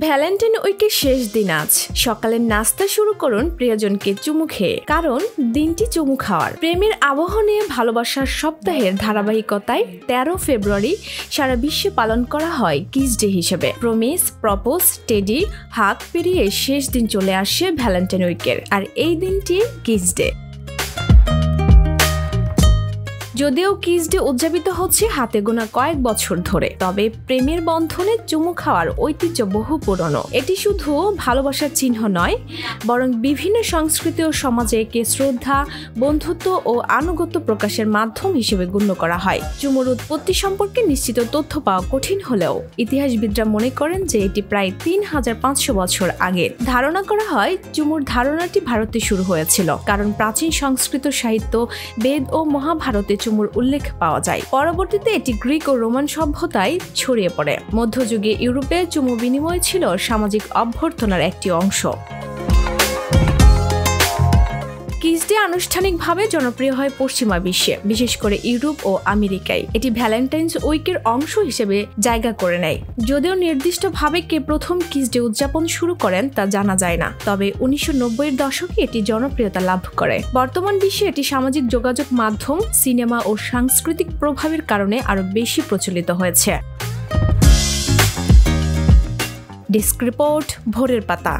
Valentine উইকের শেষ দিন আজ। সকালের নাস্তা শুরু করুন প্রিয়জনকে চুমু খেয়ে, কারণ দিনটি চুমু খাওয়ার। প্রেমের আবহ নিয়ে ভালোবাসার সপ্তাহের ধারাবাহিকতায় 13 ফেব্রুয়ারি সারা বিশ্বে পালন করা হয় কিস ডে হিসেবে। প্রমিস, প্রপোজ, টেডি, হাগ পেরিয়ে শেষ দিন চলে আসে ভ্যালেন্টাইন উইকের, আর এই দিনটি কিস ডে। যদিও কিস ডে উদযাপিত হচ্ছে হাতে গোনা কয়েক বছর ধরে, তবে প্রেমের বন্ধনে চুমু খাওয়ার ঐতিহ্য বহু পুরনো। এটি শুধু ভালোবাসার চিহ্ন নয়, বরং বিভিন্ন সংস্কৃতি ও সমাজে একে শ্রদ্ধা, বন্ধুত্ব ও আনুগত্য প্রকাশের মাধ্যম হিসেবে গণ্য করা হয়। চুমুর উৎপত্তি সম্পর্কে নিশ্চিত তথ্য পাওয়া কঠিন হলেও ইতিহাসবিদরা মনে করেন যে এটি প্রায় 3500 বছর আগের। ধারণা করা হয় চুমুর ধারণাটি ভারতে শুরু হয়েছিল, কারণ প্রাচীন সংস্কৃত সাহিত্য, বেদ ও মহাভারতে চুমুর উল্লেখ পাওয়া যায়। পরবর্তীতে এটি গ্রিক ও রোমান সভ্যতায় ছড়িয়ে পড়ে। মধ্যযুগে ইউরোপে চুমু বিনিময় ছিল সামাজিক অভ্যর্থনার একটি অংশ। কিস ডে আনুষ্ঠানিকভাবে জনপ্রিয় হয় পশ্চিমা বিশ্বে, বিশেষ করে ইউরোপ ও আমেরিকায়। এটি ভ্যালেন্টাইন্স উইকের অংশ হিসেবে জায়গা করে নেয়। যদিও নির্দিষ্টভাবে কে প্রথম কিস ডে উদযাপন শুরু করেন তা জানা যায় না, তবে 1990-এর দশকে এটি জনপ্রিয়তা লাভ করে। বর্তমান বিশ্বে এটি সামাজিক যোগাযোগ মাধ্যম, সিনেমা ও সাংস্কৃতিক প্রভাবের কারণে আরও বেশি প্রচলিত হয়েছে। ডেস্ক রিপোর্ট, ভোরের পাতা।